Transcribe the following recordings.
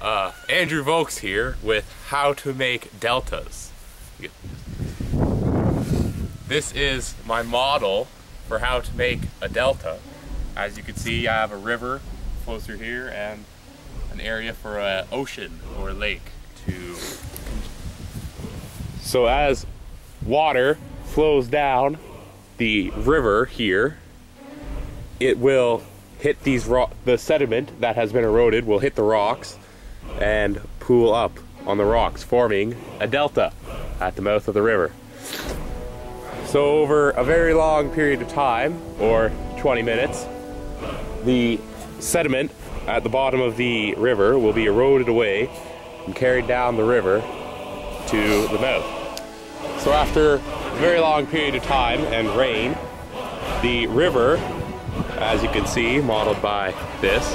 Andrew Vokes here with how to make deltas. This is my model for how to make a delta. As you can see, I have a river flows through here and an area for an ocean or lake to. So as water flows down the river here, it will hit these the sediment that has been eroded will hit the rocks and pool up on the rocks, forming a delta at the mouth of the river. So over a very long period of time, or 20 minutes, the sediment at the bottom of the river will be eroded away and carried down the river to the mouth. So after a very long period of time and rain, the river, as you can see, modeled by this,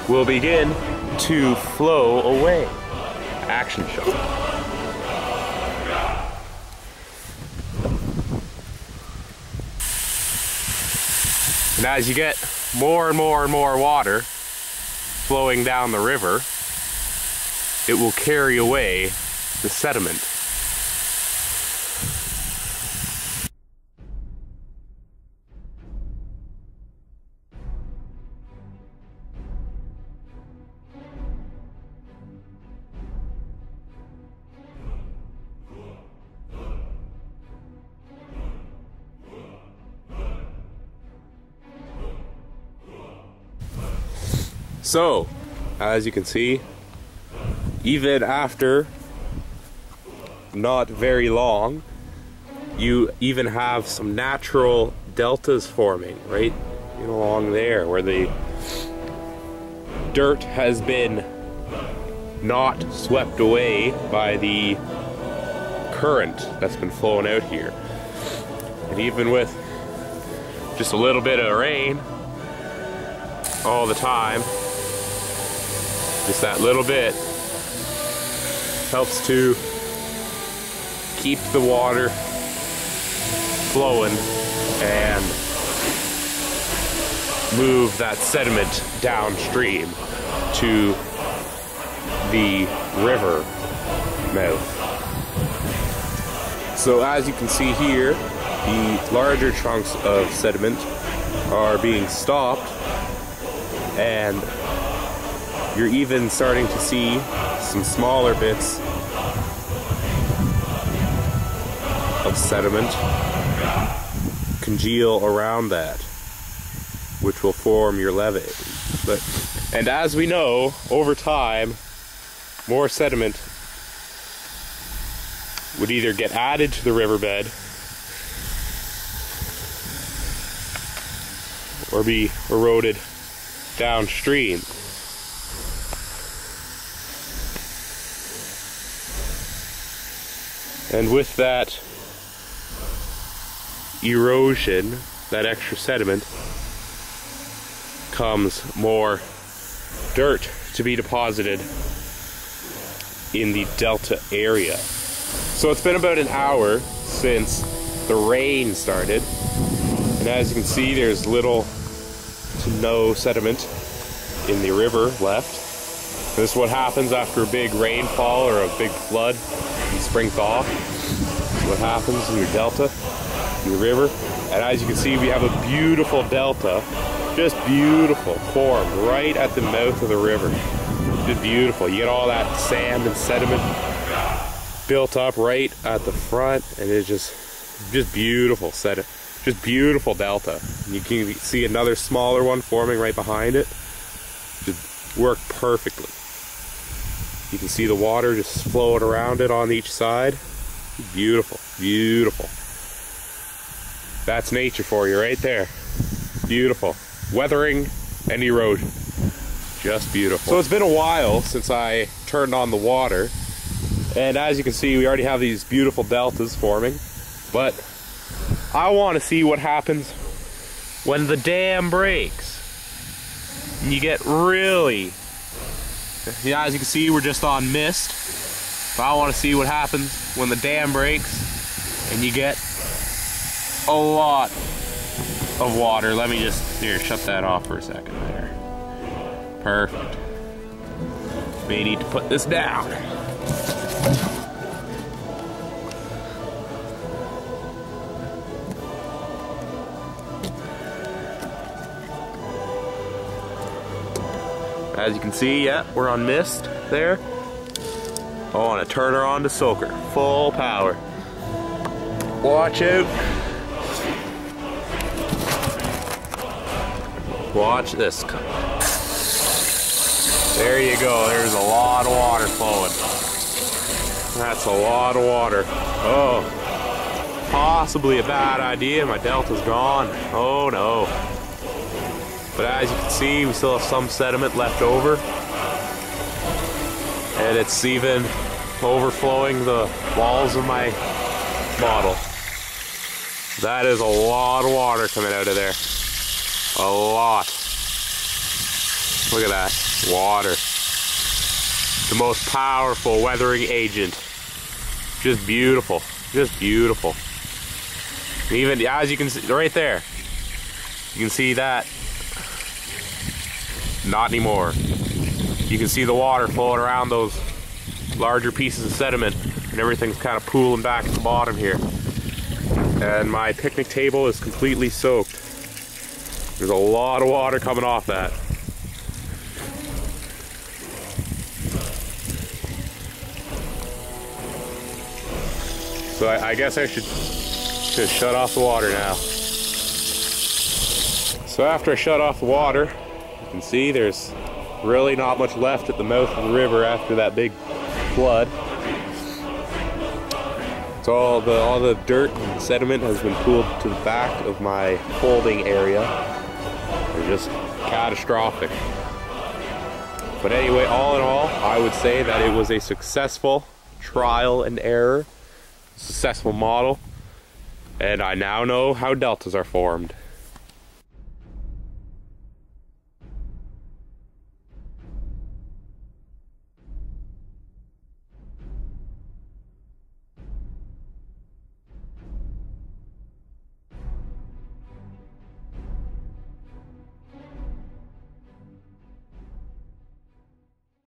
will begin to flow away. Action shot. And as you get more and more and more water flowing down the river, it will carry away the sediment. So, as you can see, even after not very long, you even have some natural deltas forming right along there where the dirt has been not swept away by the current that's been flowing out here. And even with just a little bit of rain all the time, just that little bit helps to keep the water flowing and move that sediment downstream to the river mouth. So as you can see here, the larger chunks of sediment are being stopped, and you're even starting to see some smaller bits of sediment congeal around that, which will form your levee. And as we know, over time, more sediment would either get added to the riverbed or be eroded downstream. And with that erosion, that extra sediment, comes more dirt to be deposited in the delta area. So it's been about an hour since the rain started, and as you can see, there's little to no sediment in the river left. This is what happens after a big rainfall or a big flood in spring thaw. This is what happens in your delta, in the river. And as you can see, we have a beautiful delta, just beautiful, formed right at the mouth of the river. Just beautiful. You get all that sand and sediment built up right at the front, and it's just beautiful sediment. Just beautiful delta. You can see another smaller one forming right behind it. Just work perfectly. You can see the water just flowing around it on each side. Beautiful, beautiful. That's nature for you right there. Beautiful. Weathering and erosion. Just beautiful. So it's been a while since I turned on the water, and as you can see, we already have these beautiful deltas forming, but I want to see what happens when the dam breaks. And you get really, yeah, as you can see, we're just on mist. But I want to see what happens when the dam breaks and you get a lot of water. Let me just, here, shut that off for a second there. Perfect. May need to put this down. As you can see, yeah, we're on mist there. Oh, and a turner on to soaker. Full power. Watch out. Watch this. There you go. There's a lot of water flowing. That's a lot of water. Oh, possibly a bad idea. My delta's gone. Oh no. But as you can see, we still have some sediment left over. And it's even overflowing the walls of my bottle. That is a lot of water coming out of there. A lot. Look at that. Water. The most powerful weathering agent. Just beautiful. Just beautiful. Even as you can see right there. You can see that. Not anymore. You can see the water flowing around those larger pieces of sediment, and everything's kind of pooling back at the bottom here. And my picnic table is completely soaked. There's a lot of water coming off that. So I guess I should just shut off the water now. So after I shut off the water, you can see there's really not much left at the mouth of the river after that big flood. So all the dirt and sediment has been pooled to the back of my holding area. They're just catastrophic. But anyway, all in all, I would say that it was a successful trial and error, successful model, and I now know how deltas are formed.